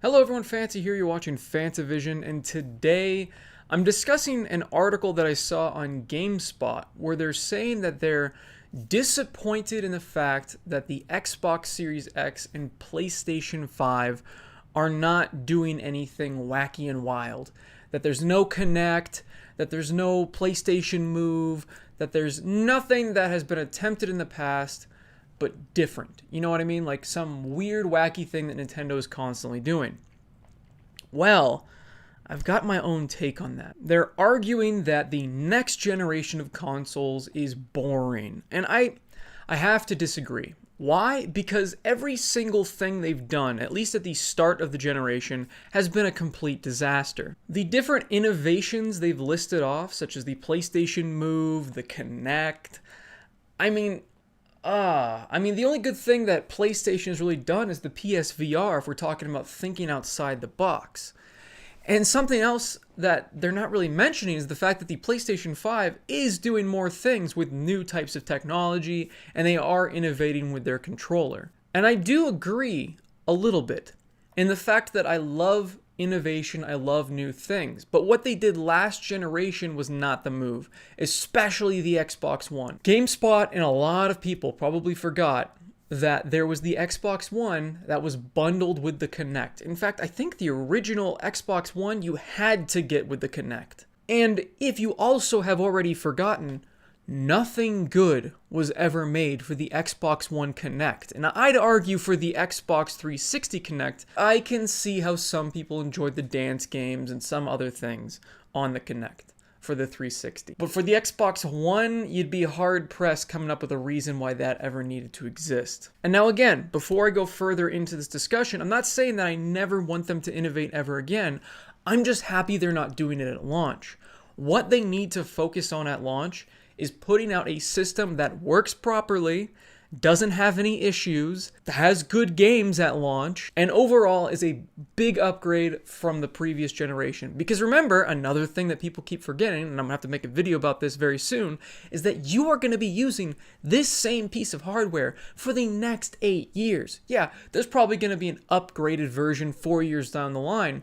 Hello everyone, Fancy here, you're watching FANTAVISION, and today I'm discussing an article that I saw on GameSpot where they're saying that they're disappointed in the fact that the Xbox Series X and PlayStation 5 are not doing anything wacky and wild. That there's no Kinect, that there's no PlayStation Move, that there's nothing that has been attempted in the past but different. You know what I mean? Like some weird, wacky thing that Nintendo is constantly doing. Well, I've got my own take on that. They're arguing that the next generation of consoles is boring. And I have to disagree. Why? Because every single thing they've done, at least at the start of the generation, has been a complete disaster. The different innovations they've listed off, such as the PlayStation Move, the Kinect, the only good thing that PlayStation has really done is the PSVR if we're talking about thinking outside the box. And something else that they're not really mentioning is the fact that the PlayStation 5 is doing more things with new types of technology, and they are innovating with their controller. And I do agree a little bit in the fact that I love innovation, I love new things. But what they did last generation was not the move, especially the Xbox One. GameSpot and a lot of people probably forgot that there was the Xbox One that was bundled with the Kinect. In fact, I think the original Xbox One you had to get with the Kinect. And if you also have already forgotten, nothing good was ever made for the Xbox One Kinect. And I'd argue for the Xbox 360 Kinect, I can see how some people enjoyed the dance games and some other things on the Kinect for the 360. But for the Xbox One, you'd be hard-pressed coming up with a reason why that ever needed to exist. And now again, before I go further into this discussion, I'm not saying that I never want them to innovate ever again. I'm just happy they're not doing it at launch. What they need to focus on at launch is putting out a system that works properly, doesn't have any issues, has good games at launch, and overall is a big upgrade from the previous generation. Because remember, another thing that people keep forgetting, and I'm going to have to make a video about this very soon, is that you are going to be using this same piece of hardware for the next 8 years. Yeah, there's probably going to be an upgraded version 4 years down the line,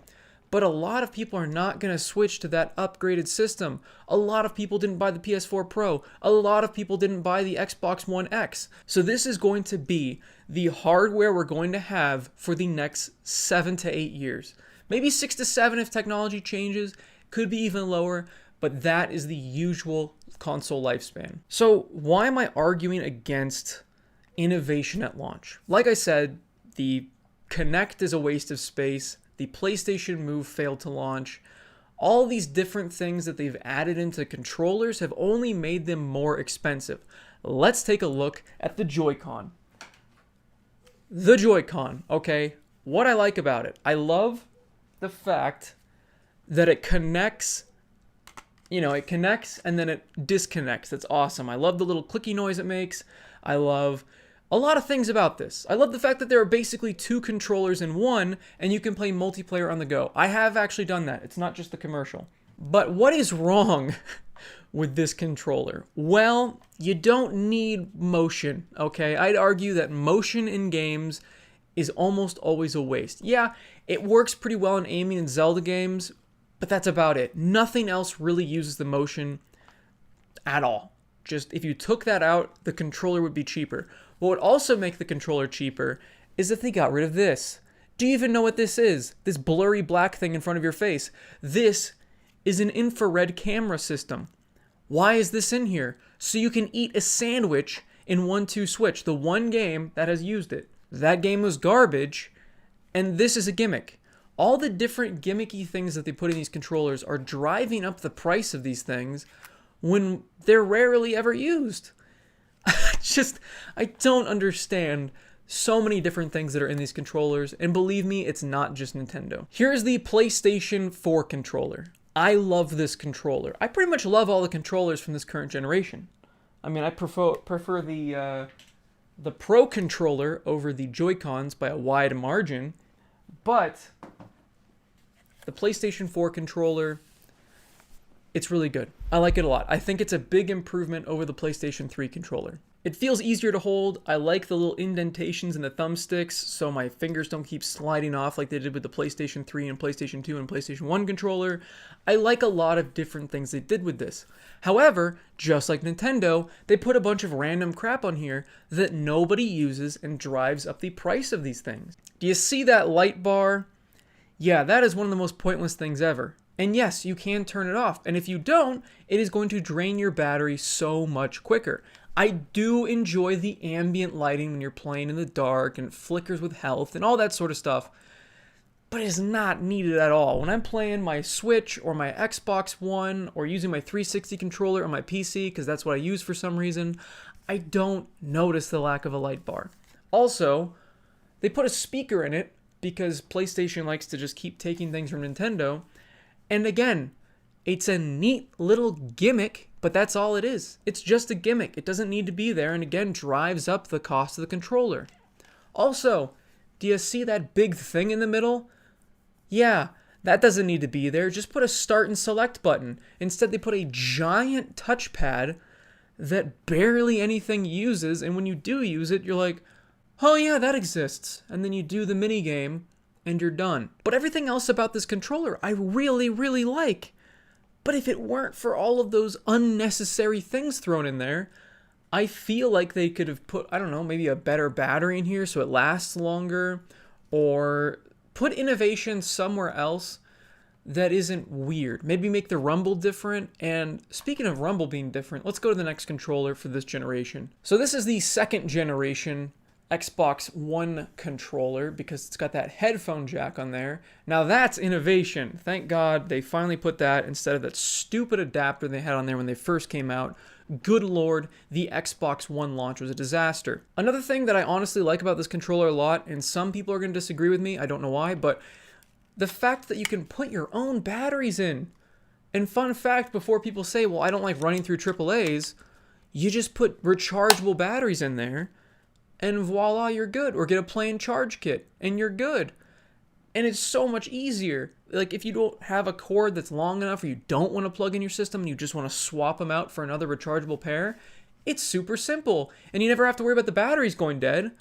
but a lot of people are not going to switch to that upgraded system. A lot of people didn't buy the PS4 Pro. A lot of people didn't buy the Xbox One X. So this is going to be the hardware we're going to have for the next 7 to 8 years. Maybe 6 to 7 if technology changes. Could be even lower, but that is the usual console lifespan. So why am I arguing against innovation at launch? Like I said, the Kinect is a waste of space. The PlayStation Move failed to launch. All these different things that they've added into controllers have only made them more expensive. Let's take a look at the Joy-Con. The Joy-Con, okay? What I like about it, I love the fact that it connects, it connects and then it disconnects. That's awesome. I love the little clicky noise it makes. I love a lot of things about this. I love the fact that there are basically 2 controllers in one, and you can play multiplayer on the go. I have actually done that. It's not just the commercial. But what is wrong with this controller? Well, you don't need motion, okay? I'd argue that motion in games is almost always a waste. Yeah, it works pretty well in aiming in Zelda games, but that's about it. Nothing else really uses the motion at all. Just if you took that out, the controller would be cheaper. What would also make the controller cheaper is if they got rid of this. Do you even know what this is? This blurry black thing in front of your face. This is an infrared camera system. Why is this in here? So you can eat a sandwich in 1-2 Switch, the one game that has used it. That game was garbage, and this is a gimmick. All the different gimmicky things that they put in these controllers are driving up the price of these things when they're rarely ever used. I don't understand so many different things that are in these controllers, and believe me, it's not just Nintendo. Here's the PlayStation 4 controller. I love this controller. I pretty much love all the controllers from this current generation. I mean, I prefer the Pro controller over the Joy-Cons by a wide margin, but the PlayStation 4 controller, it's really good. I like it a lot. I think it's a big improvement over the PlayStation 3 controller. It feels easier to hold. I like the little indentations in the thumbsticks so my fingers don't keep sliding off like they did with the PlayStation 3 and PlayStation 2 and PlayStation 1 controller. I like a lot of different things they did with this. However, just like Nintendo, they put a bunch of random crap on here that nobody uses and drives up the price of these things. Do you see that light bar? Yeah, that is one of the most pointless things ever. And yes, you can turn it off. And if you don't, it is going to drain your battery so much quicker. I do enjoy the ambient lighting when you're playing in the dark and it flickers with health and all that sort of stuff, but it's not needed at all. When I'm playing my Switch or my Xbox One or using my 360 controller on my PC, because that's what I use for some reason, I don't notice the lack of a light bar. Also, they put a speaker in it because PlayStation likes to just keep taking things from Nintendo. And again, it's a neat little gimmick, but that's all it is. It's just a gimmick. It doesn't need to be there, and again, drives up the cost of the controller. Also, do you see that big thing in the middle? Yeah, that doesn't need to be there. Just put a start and select button. Instead, they put a giant touchpad that barely anything uses, and when you do use it, you're like, oh yeah, that exists. And then you do the mini game, and you're done. But everything else about this controller, I really, really like. But if it weren't for all of those unnecessary things thrown in there, I feel like they could have put, I don't know, maybe a better battery in here so it lasts longer, or put innovation somewhere else that isn't weird. Maybe make the rumble different. And speaking of rumble being different, let's go to the next controller for this generation. So this is the second generation Xbox One controller because it's got that headphone jack on there. Now that's innovation. Thank God they finally put that instead of that stupid adapter they had on there when they first came out. Good Lord, the Xbox One launch was a disaster. Another thing that I honestly like about this controller a lot, and some people are going to disagree with me, I don't know why, but the fact that you can put your own batteries in. And fun fact, before people say, well, I don't like running through AAAs, you just put rechargeable batteries in there, and voila, you're good. Or get a plain charge kit, and you're good. And it's so much easier. Like, if you don't have a cord that's long enough, or you don't want to plug in your system, and you just want to swap them out for another rechargeable pair, it's super simple. And you never have to worry about the batteries going dead,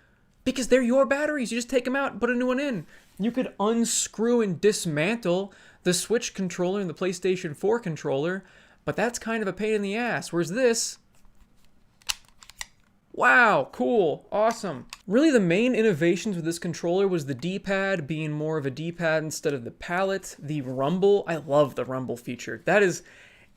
because they're your batteries. You just take them out and put a new one in. You could unscrew and dismantle the Switch controller and the PlayStation 4 controller, but that's kind of a pain in the ass. Whereas this, wow, cool, awesome. Really, the main innovations with this controller was the D-pad being more of a D-pad instead of the palette. The rumble, I love the rumble feature. That is,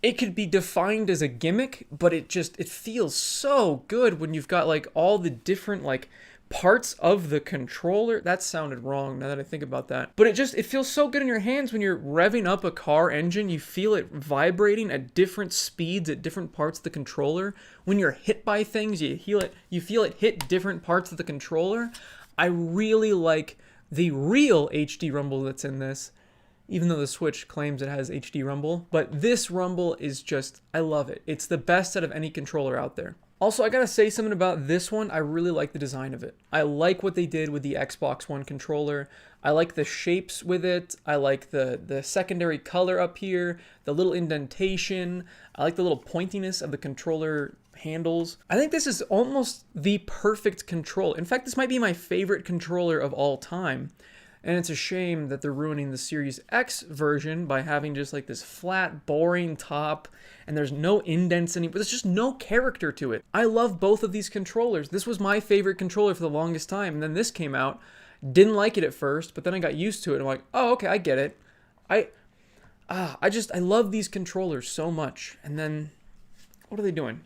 it could be defined as a gimmick, but it feels so good when you've got like all the different like parts of the controller. That sounded wrong now that I think about that. But it feels so good in your hands when you're revving up a car engine. You feel it vibrating at different speeds at different parts of the controller. When you're hit by things, you feel it hit different parts of the controller. I really like the real HD rumble that's in this, even though the Switch claims it has HD rumble. But this rumble is just, I love it. It's the best out of any controller out there. Also, I gotta say something about this one. I really like the design of it. I like what they did with the Xbox One controller. I like the shapes with it. I like the secondary color up here, the little indentation. I like the little pointiness of the controller handles. I think this is almost the perfect control. In fact, this might be my favorite controller of all time. And it's a shame that they're ruining the Series X version by having just like this flat, boring top, and there's no indents anymore. There's just no character to it. I love both of these controllers. This was my favorite controller for the longest time, and then this came out. Didn't like it at first, but then I got used to it. I'm like, oh, okay, I get it. I love these controllers so much. And then, what are they doing?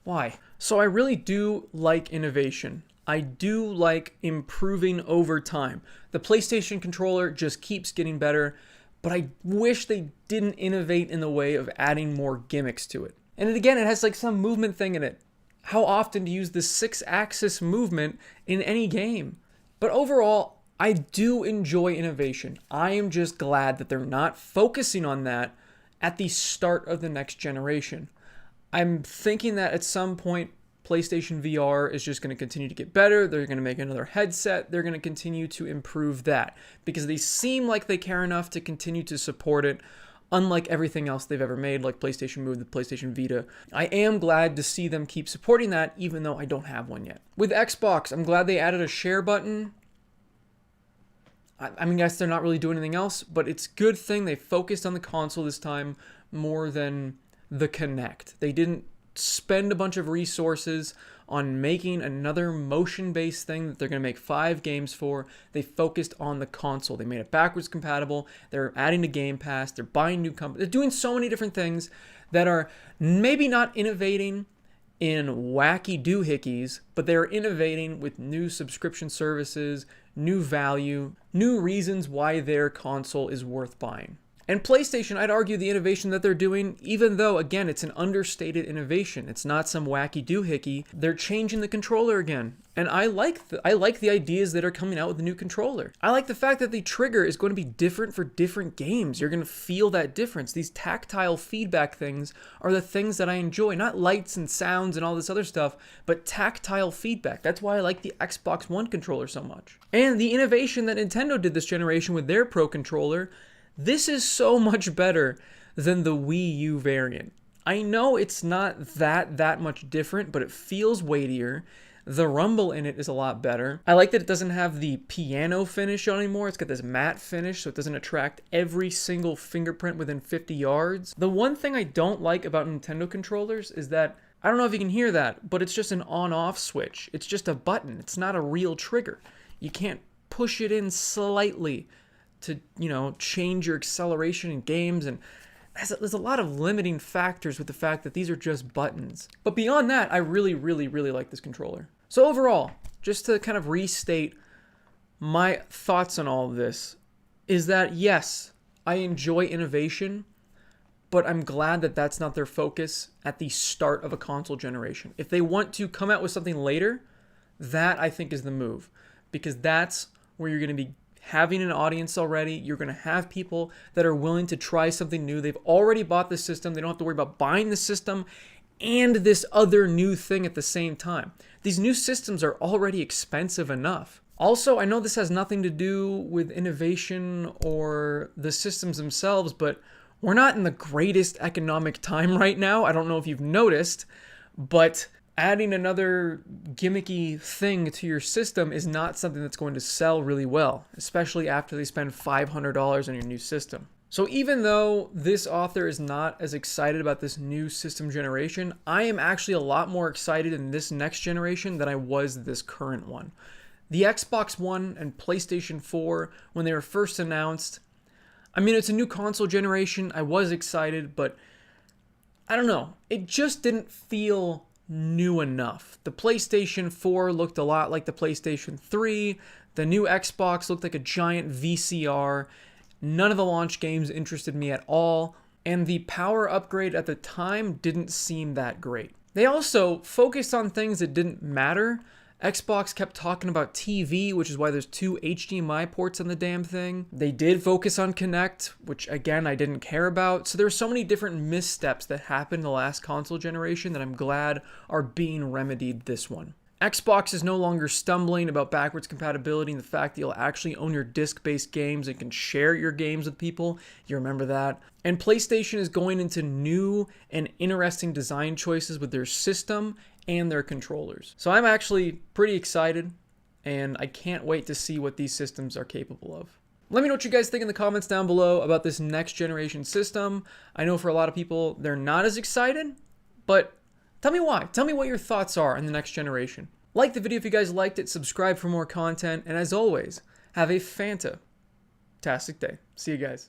Why? So I really do like innovation. I do like improving over time. The PlayStation controller just keeps getting better, but I wish they didn't innovate in the way of adding more gimmicks to it. And again, it has like some movement thing in it. How often do you use the 6-axis movement in any game? But overall, I do enjoy innovation. I am just glad that they're not focusing on that at the start of the next generation. I'm thinking that at some point, PlayStation VR is just going to continue to get better. They're going to make another headset. They're going to continue to improve that because they seem like they care enough to continue to support it unlike everything else they've ever made, like PlayStation Move, the PlayStation Vita. I am glad to see them keep supporting that, even though I don't have one yet. With Xbox, I'm glad they added a share button. I mean, guys, they're not really doing anything else, but it's a good thing they focused on the console this time more than the Kinect. They didn't spend a bunch of resources on making another motion-based thing that they're going to make 5 games for. They focused on the console. They made it backwards compatible. They're adding to Game Pass. They're buying new companies. They're doing so many different things that are maybe not innovating in wacky doohickeys, but they're innovating with new subscription services, new value, new reasons why their console is worth buying. And PlayStation, I'd argue the innovation that they're doing, even though, again, it's an understated innovation. It's not some wacky doohickey. They're changing the controller again. And I like the ideas that are coming out with the new controller. I like the fact that the trigger is going to be different for different games. You're going to feel that difference. These tactile feedback things are the things that I enjoy. Not lights and sounds and all this other stuff, but tactile feedback. That's why I like the Xbox One controller so much. And the innovation that Nintendo did this generation with their Pro controller, this is so much better than the Wii U variant. I know it's not that much different, but it feels weightier. The rumble in it is a lot better. I like that it doesn't have the piano finish on anymore. It's got this matte finish, so it doesn't attract every single fingerprint within 50 yards. The one thing I don't like about Nintendo controllers is that, I don't know if you can hear that, but it's just an on-off switch. It's just a button. It's not a real trigger. You can't push it in slightly to, change your acceleration in games, and there's a lot of limiting factors with the fact that these are just buttons. But beyond that, I really like this controller. So overall, just to kind of restate my thoughts on all of this, is that yes, I enjoy innovation, but I'm glad that that's not their focus at the start of a console generation. If they want to come out with something later, that I think is the move, because that's where you're going to be having an audience already. You're going to have people that are willing to try something new. They've already bought the system. They don't have to worry about buying the system and this other new thing at the same time. These new systems are already expensive enough. Also, I know this has nothing to do with innovation or the systems themselves, but we're not in the greatest economic time right now. I don't know if you've noticed, but adding another gimmicky thing to your system is not something that's going to sell really well, especially after they spend $500 on your new system. So even though this author is not as excited about this new system generation, I am actually a lot more excited in this next generation than I was this current one. The Xbox One and PlayStation 4, when they were first announced, I mean, it's a new console generation. I was excited, but I don't know. It just didn't feel new enough. The PlayStation 4 looked a lot like the PlayStation 3. The new Xbox looked like a giant VCR. None of the launch games interested me at all, and the power upgrade at the time didn't seem that great. They also focused on things that didn't matter. Xbox kept talking about TV, which is why there's 2 HDMI ports on the damn thing. They did focus on Kinect, which again, I didn't care about. So there were so many different missteps that happened in the last console generation that I'm glad are being remedied this one. Xbox is no longer stumbling about backwards compatibility and the fact that you'll actually own your disc-based games and can share your games with people. You remember that. And PlayStation is going into new and interesting design choices with their system and their controllers. So I'm actually pretty excited, and I can't wait to see what these systems are capable of. Let me know what you guys think in the comments down below about this next generation system. I know for a lot of people, they're not as excited, but tell me why. Tell me what your thoughts are on the next generation. Like the video if you guys liked it, subscribe for more content, and as always, have a fantastic day. See you guys.